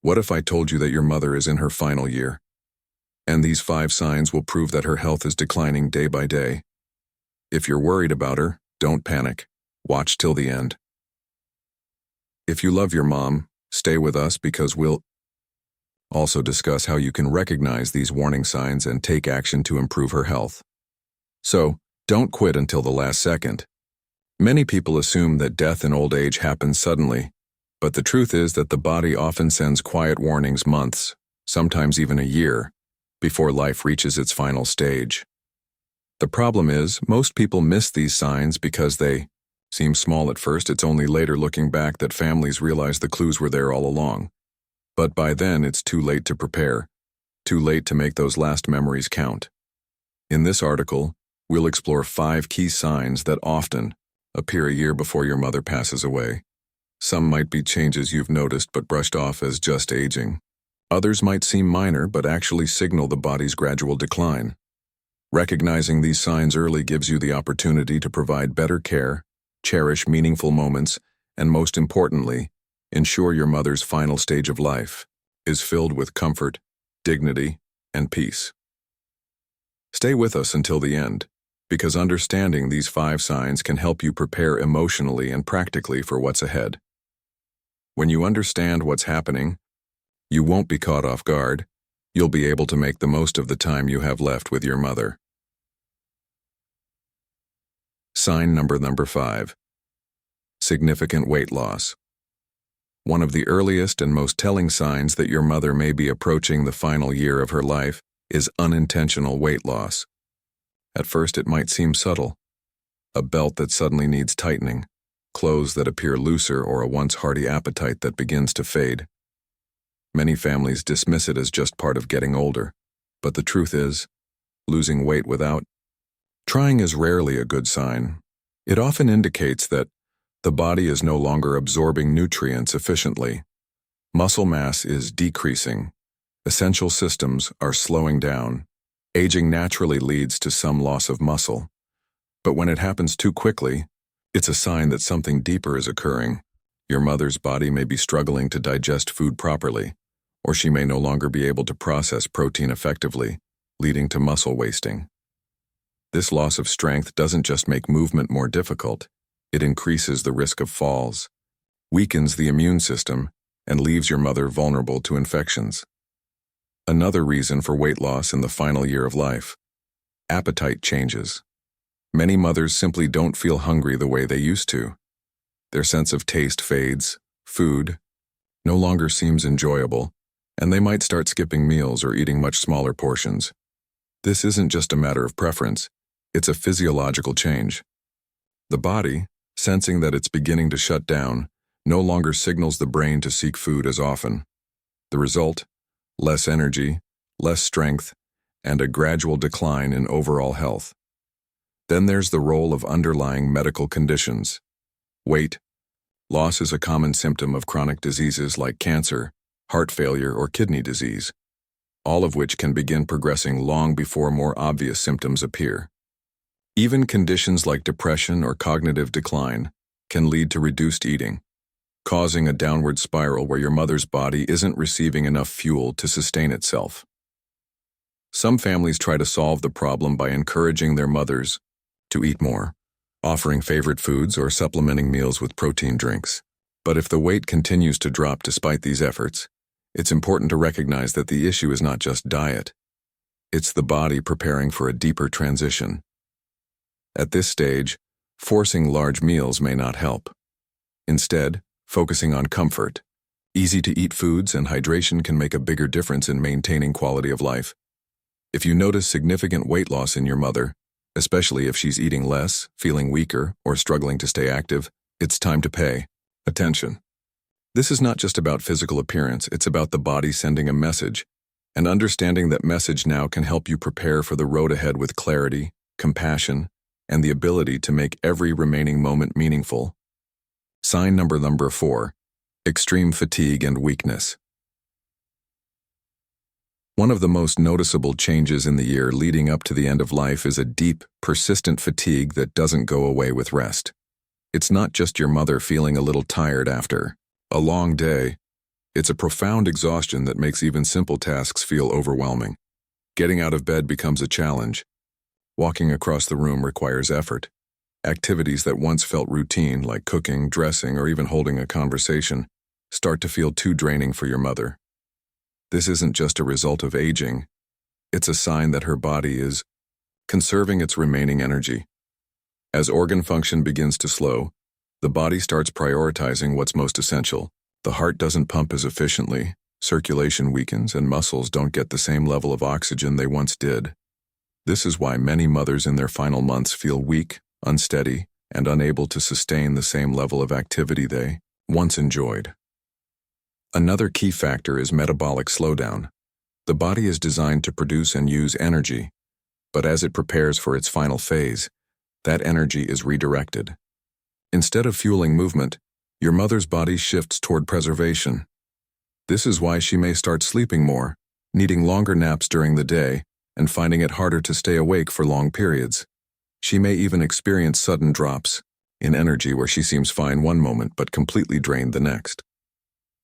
What if I told you that your mother is in her final year? And these 5 signs will prove that her health is declining day by day. If you're worried about her, don't panic. Watch till the end. If you love your mom, stay with us because we'll also discuss how you can recognize these warning signs and take action to improve her health. So, don't quit until the last second. Many people assume that death in old age happens suddenly, but the truth is that the body often sends quiet warnings months, sometimes even a year, before life reaches its final stage. The problem is, most people miss these signs because they seem small at first. It's only later looking back that families realize the clues were there all along. But by then, it's too late to prepare, too late to make those last memories count. In this article, we'll explore 5 key signs that often appear a year before your mother passes away. Some might be changes you've noticed but brushed off as just aging. Others might seem minor but actually signal the body's gradual decline. Recognizing these signs early gives you the opportunity to provide better care, cherish meaningful moments, and most importantly, ensure your mother's final stage of life is filled with comfort, dignity, and peace. Stay with us until the end, because understanding these 5 signs can help you prepare emotionally and practically for what's ahead. When you understand what's happening, you won't be caught off guard. You'll be able to make the most of the time you have left with your mother. Sign number 5. Significant weight loss. One of the earliest and most telling signs that your mother may be approaching the final year of her life is unintentional weight loss. At first it might seem subtle. A belt that suddenly needs tightening, clothes that appear looser, or a once hearty appetite that begins to fade. Many families dismiss it as just part of getting older, but the truth is, losing weight without trying is rarely a good sign. It often indicates that the body is no longer absorbing nutrients efficiently. Muscle mass is decreasing. Essential systems are slowing down. Aging naturally leads to some loss of muscle. But when it happens too quickly, it's a sign that something deeper is occurring. Your mother's body may be struggling to digest food properly, or she may no longer be able to process protein effectively, leading to muscle wasting. This loss of strength doesn't just make movement more difficult, it increases the risk of falls, weakens the immune system, and leaves your mother vulnerable to infections. Another reason for weight loss in the final year of life: appetite changes. Many mothers simply don't feel hungry the way they used to. Their sense of taste fades, food no longer seems enjoyable, and they might start skipping meals or eating much smaller portions. This isn't just a matter of preference, it's a physiological change. The body, sensing that it's beginning to shut down, no longer signals the brain to seek food as often. The result: less energy, less strength, and a gradual decline in overall health. Then there's the role of underlying medical conditions. Weight loss is a common symptom of chronic diseases like cancer, heart failure, or kidney disease, all of which can begin progressing long before more obvious symptoms appear. Even conditions like depression or cognitive decline can lead to reduced eating, causing a downward spiral where your mother's body isn't receiving enough fuel to sustain itself. Some families try to solve the problem by encouraging their mothers to eat more, offering favorite foods or supplementing meals with protein drinks. But if the weight continues to drop despite these efforts, it's important to recognize that the issue is not just diet. It's the body preparing for a deeper transition. At this stage, forcing large meals may not help. Instead, focusing on comfort, easy-to-eat foods, and hydration can make a bigger difference in maintaining quality of life. If you notice significant weight loss in your mother, especially if she's eating less, feeling weaker, or struggling to stay active, it's time to pay attention. This is not just about physical appearance, it's about the body sending a message, and understanding that message now can help you prepare for the road ahead with clarity, compassion, and the ability to make every remaining moment meaningful. Sign number 4, extreme fatigue and weakness. One of the most noticeable changes in the year leading up to the end of life is a deep, persistent fatigue that doesn't go away with rest. It's not just your mother feeling a little tired after a long day. It's a profound exhaustion that makes even simple tasks feel overwhelming. Getting out of bed becomes a challenge. Walking across the room requires effort. Activities that once felt routine, like cooking, dressing, or even holding a conversation, start to feel too draining for your mother. This isn't just a result of aging. It's a sign that her body is conserving its remaining energy. As organ function begins to slow, the body starts prioritizing what's most essential. The heart doesn't pump as efficiently, circulation weakens, and muscles don't get the same level of oxygen they once did. This is why many mothers in their final months feel weak, unsteady, and unable to sustain the same level of activity they once enjoyed. Another key factor is metabolic slowdown. The body is designed to produce and use energy, but as it prepares for its final phase, that energy is redirected. Instead of fueling movement, your mother's body shifts toward preservation. This is why she may start sleeping more, needing longer naps during the day, and finding it harder to stay awake for long periods. She may even experience sudden drops in energy where she seems fine one moment but completely drained the next.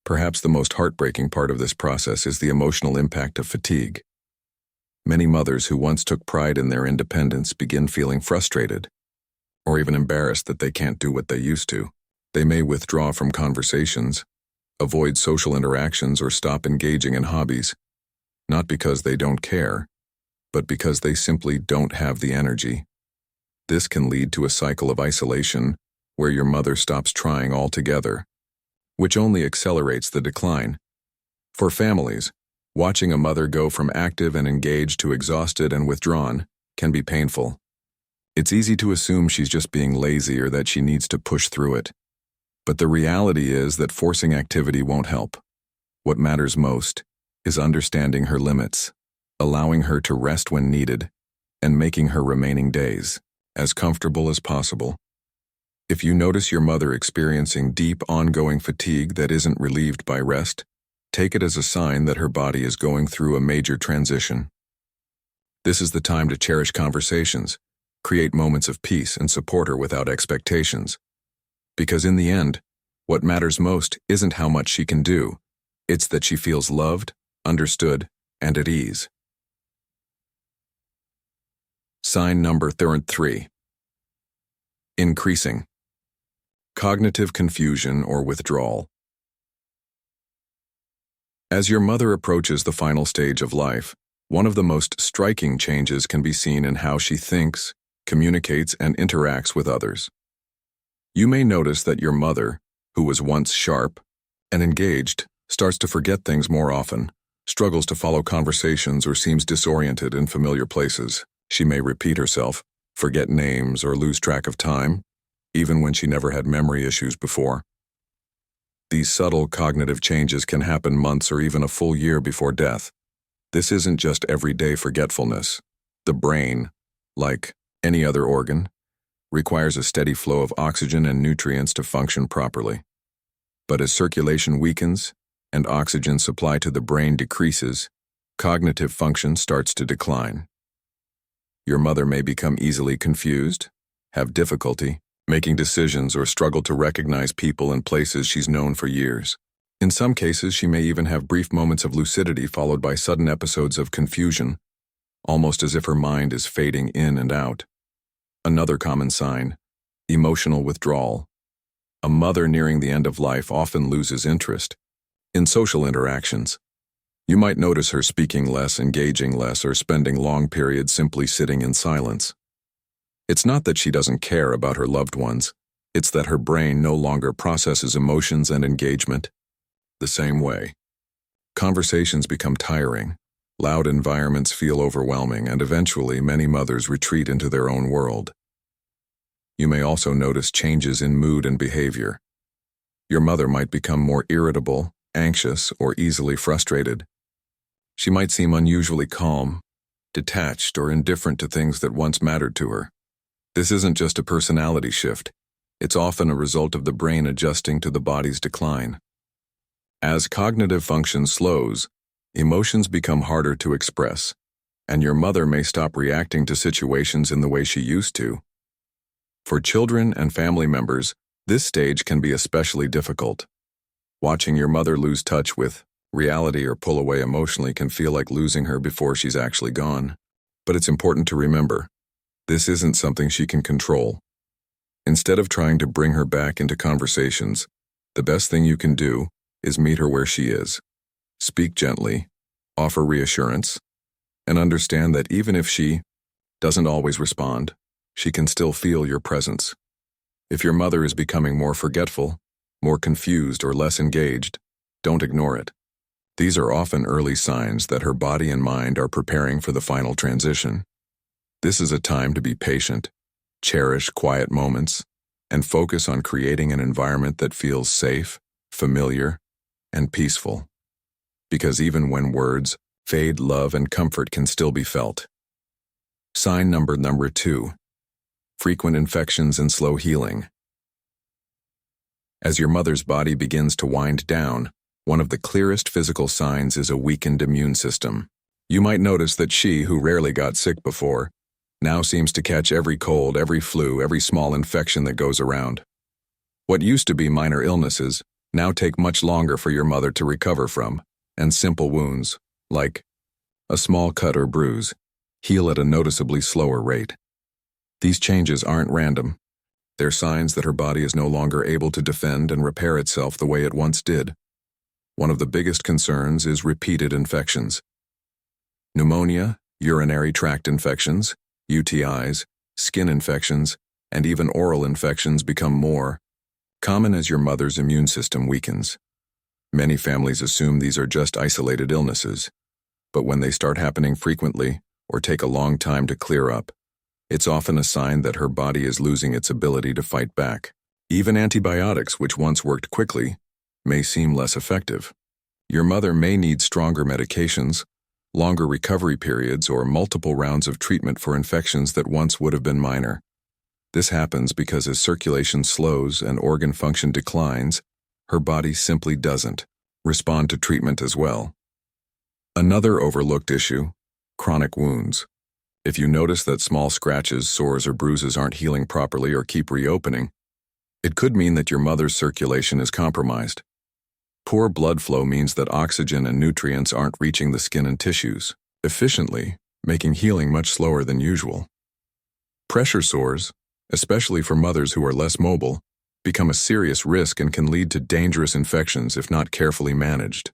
Perhaps the most heartbreaking part of this process is the emotional impact of fatigue. Many mothers who once took pride in their independence begin feeling frustrated, or even embarrassed that they can't do what they used to. They may withdraw from conversations, avoid social interactions, or stop engaging in hobbies, not because they don't care, but because they simply don't have the energy. This can lead to a cycle of isolation where your mother stops trying altogether, which only accelerates the decline. For families, watching a mother go from active and engaged to exhausted and withdrawn can be painful. It's easy to assume she's just being lazy or that she needs to push through it. But the reality is that forcing activity won't help. What matters most is understanding her limits, allowing her to rest when needed, and making her remaining days as comfortable as possible. If you notice your mother experiencing deep, ongoing fatigue that isn't relieved by rest, take it as a sign that her body is going through a major transition. This is the time to cherish conversations, create moments of peace, and support her without expectations. Because in the end, what matters most isn't how much she can do, it's that she feels loved, understood, and at ease. Sign number 3. Increasing. Cognitive confusion or withdrawal. As your mother approaches the final stage of life, one of the most striking changes can be seen in how she thinks, communicates, and interacts with others. You may notice that your mother, who was once sharp and engaged, starts to forget things more often, struggles to follow conversations, or seems disoriented in familiar places. She may repeat herself, forget names, or lose track of time, even when she never had memory issues before. These subtle cognitive changes can happen months or even a full year before death. This isn't just everyday forgetfulness. The brain, like any other organ, requires a steady flow of oxygen and nutrients to function properly. But as circulation weakens and oxygen supply to the brain decreases, cognitive function starts to decline. Your mother may become easily confused, have difficulty making decisions, or struggle to recognize people and places she's known for years. In some cases, she may even have brief moments of lucidity followed by sudden episodes of confusion, almost as if her mind is fading in and out. Another common sign: emotional withdrawal. A mother nearing the end of life often loses interest in social interactions. You might notice her speaking less, engaging less, or spending long periods simply sitting in silence. It's not that she doesn't care about her loved ones, it's that her brain no longer processes emotions and engagement the same way. Conversations become tiring, loud environments feel overwhelming, and eventually many mothers retreat into their own world. You may also notice changes in mood and behavior. Your mother might become more irritable, anxious, or easily frustrated. She might seem unusually calm, detached, or indifferent to things that once mattered to her. This isn't just a personality shift. It's often a result of the brain adjusting to the body's decline. As cognitive function slows, emotions become harder to express, and your mother may stop reacting to situations in the way she used to. For children and family members, this stage can be especially difficult. Watching your mother lose touch with reality or pull away emotionally can feel like losing her before she's actually gone. But it's important to remember, this isn't something she can control. Instead of trying to bring her back into conversations, the best thing you can do is meet her where she is. Speak gently, offer reassurance, and understand that even if she doesn't always respond, she can still feel your presence. If your mother is becoming more forgetful, more confused, or less engaged, don't ignore it. These are often early signs that her body and mind are preparing for the final transition. This is a time to be patient, cherish quiet moments, and focus on creating an environment that feels safe, familiar, and peaceful. Because even when words fade, love and comfort can still be felt. Sign number 2. Frequent infections and slow healing. As your mother's body begins to wind down, one of the clearest physical signs is a weakened immune system. You might notice that she, who rarely got sick before, now seems to catch every cold, every flu, every small infection that goes around. What used to be minor illnesses now take much longer for your mother to recover from, and simple wounds, like a small cut or bruise, heal at a noticeably slower rate. These changes aren't random. They're signs that her body is no longer able to defend and repair itself the way it once did. One of the biggest concerns is repeated infections. Pneumonia, urinary tract infections, UTIs, skin infections, and even oral infections become more common as your mother's immune system weakens. Many families assume these are just isolated illnesses, but when they start happening frequently or take a long time to clear up, it's often a sign that her body is losing its ability to fight back. Even antibiotics, which once worked quickly, may seem less effective. Your mother may need stronger medications, longer recovery periods, or multiple rounds of treatment for infections that once would have been minor. This happens because as circulation slows and organ function declines, her body simply doesn't respond to treatment as well. Another overlooked issue: chronic wounds. If you notice that small scratches, sores, or bruises aren't healing properly or keep reopening, it could mean that your mother's circulation is compromised. Poor blood flow means that oxygen and nutrients aren't reaching the skin and tissues efficiently, making healing much slower than usual. Pressure sores, especially for mothers who are less mobile, become a serious risk and can lead to dangerous infections if not carefully managed.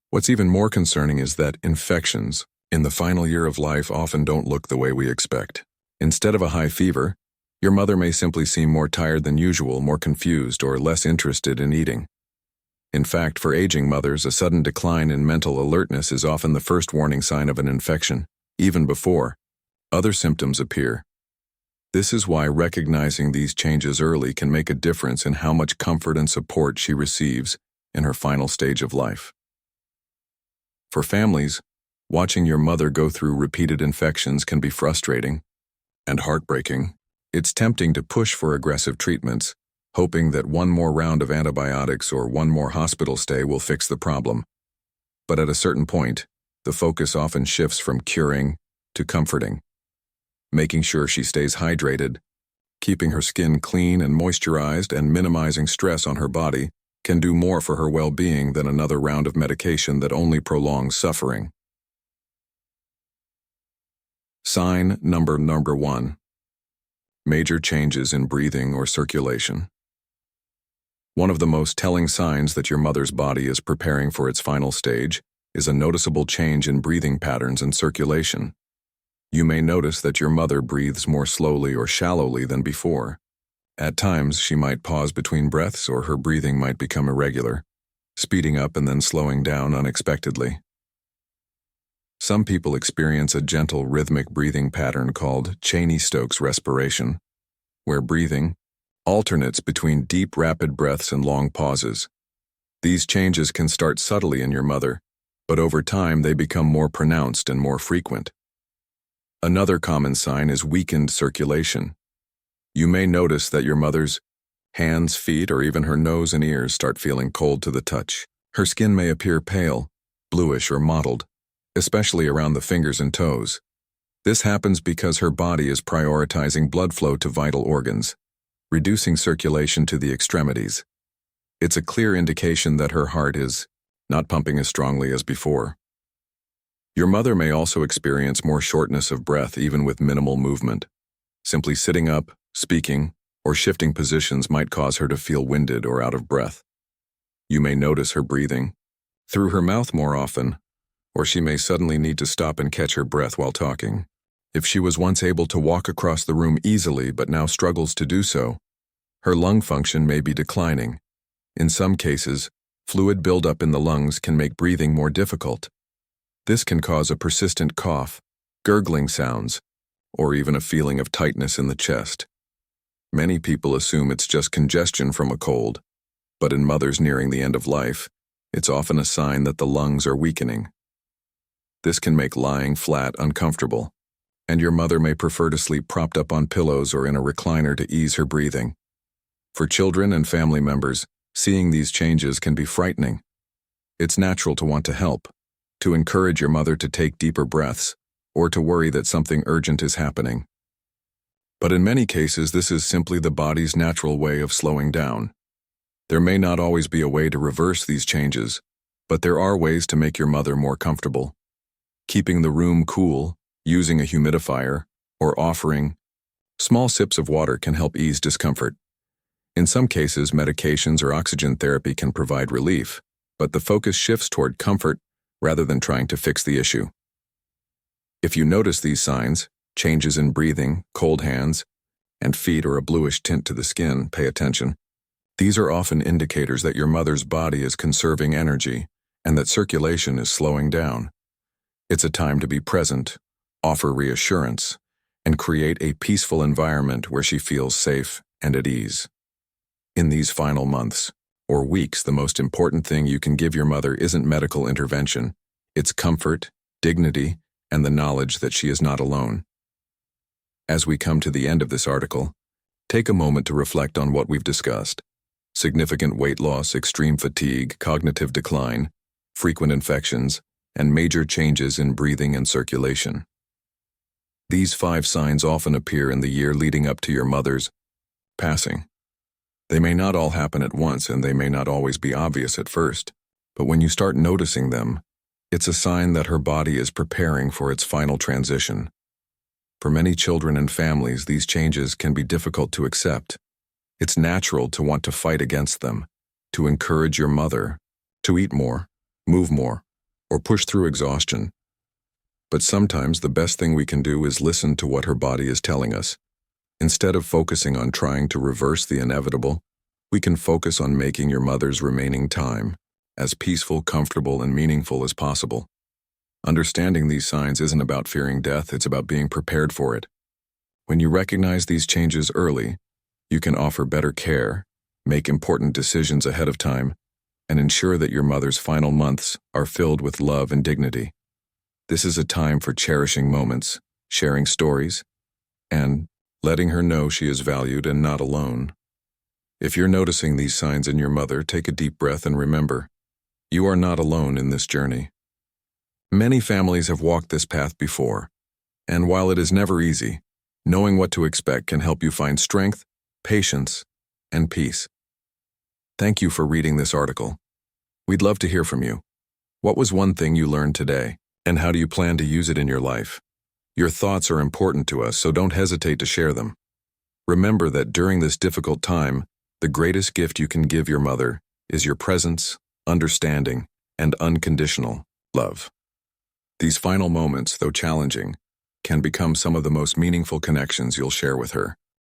What's even more concerning is that infections in the final year of life often don't look the way we expect. Instead of a high fever, your mother may simply seem more tired than usual, more confused, or less interested in eating. In fact, for aging mothers, a sudden decline in mental alertness is often the first warning sign of an infection, even before other symptoms appear. This is why recognizing these changes early can make a difference in how much comfort and support she receives in her final stage of life. For families, watching your mother go through repeated infections can be frustrating and heartbreaking. It's tempting to push for aggressive treatments, hoping that one more round of antibiotics or one more hospital stay will fix the problem. But at a certain point, the focus often shifts from curing to comforting. Making sure she stays hydrated, keeping her skin clean and moisturized, and minimizing stress on her body can do more for her well-being than another round of medication that only prolongs suffering. Sign number 1. Major changes in breathing or circulation. One of the most telling signs that your mother's body is preparing for its final stage is a noticeable change in breathing patterns and circulation. You may notice that your mother breathes more slowly or shallowly than before. At times, she might pause between breaths, or her breathing might become irregular, speeding up and then slowing down unexpectedly. Some people experience a gentle rhythmic breathing pattern called Cheney-Stokes respiration, where breathing alternates between deep, rapid breaths and long pauses. These changes can start subtly in your mother, but over time they become more pronounced and more frequent. Another common sign is weakened circulation. You may notice that your mother's hands, feet, or even her nose and ears start feeling cold to the touch. Her skin may appear pale, bluish, or mottled, especially around the fingers and toes. This happens because her body is prioritizing blood flow to vital organs, reducing circulation to the extremities. It's a clear indication that her heart is not pumping as strongly as before. Your mother may also experience more shortness of breath even with minimal movement. Simply sitting up, speaking, or shifting positions might cause her to feel winded or out of breath. You may notice her breathing through her mouth more often, or she may suddenly need to stop and catch her breath while talking. If she was once able to walk across the room easily but now struggles to do so, her lung function may be declining. In some cases, fluid buildup in the lungs can make breathing more difficult. This can cause a persistent cough, gurgling sounds, or even a feeling of tightness in the chest. Many people assume it's just congestion from a cold, but in mothers nearing the end of life, it's often a sign that the lungs are weakening. This can make lying flat uncomfortable, and your mother may prefer to sleep propped up on pillows or in a recliner to ease her breathing. For children and family members, seeing these changes can be frightening. It's natural to want to help, to encourage your mother to take deeper breaths, or to worry that something urgent is happening. But in many cases, this is simply the body's natural way of slowing down. There may not always be a way to reverse these changes, but there are ways to make your mother more comfortable. Keeping the room cool, using a humidifier, or offering small sips of water can help ease discomfort. In some cases, medications or oxygen therapy can provide relief, but the focus shifts toward comfort rather than trying to fix the issue. If you notice these signs, changes in breathing, cold hands, and feet or a bluish tint to the skin, pay attention. These are often indicators that your mother's body is conserving energy and that circulation is slowing down. It's a time to be present, offer reassurance, and create a peaceful environment where she feels safe and at ease. In these final months or weeks, the most important thing you can give your mother isn't medical intervention. It's comfort, dignity, and the knowledge that she is not alone. As we come to the end of this article, take a moment to reflect on what we've discussed. Significant weight loss, extreme fatigue, cognitive decline, frequent infections, and major changes in breathing and circulation. These 5 signs often appear in the year leading up to your mother's passing. They may not all happen at once and they may not always be obvious at first, but when you start noticing them, it's a sign that her body is preparing for its final transition. For many children and families, these changes can be difficult to accept. It's natural to want to fight against them, to encourage your mother to eat more, move more, or push through exhaustion. But sometimes the best thing we can do is listen to what her body is telling us. Instead of focusing on trying to reverse the inevitable, we can focus on making your mother's remaining time as peaceful, comfortable, and meaningful as possible. Understanding these signs isn't about fearing death, it's about being prepared for it. When you recognize these changes early, you can offer better care, make important decisions ahead of time, and ensure that your mother's final months are filled with love and dignity. This is a time for cherishing moments, sharing stories, and letting her know she is valued and not alone. If you're noticing these signs in your mother, take a deep breath and remember, you are not alone in this journey. Many families have walked this path before, and while it is never easy, knowing what to expect can help you find strength, patience, and peace. Thank you for reading this article. We'd love to hear from you. What was one thing you learned today, and how do you plan to use it in your life? Your thoughts are important to us, so don't hesitate to share them. Remember that during this difficult time, the greatest gift you can give your mother is your presence, understanding, and unconditional love. These final moments, though challenging, can become some of the most meaningful connections you'll share with her.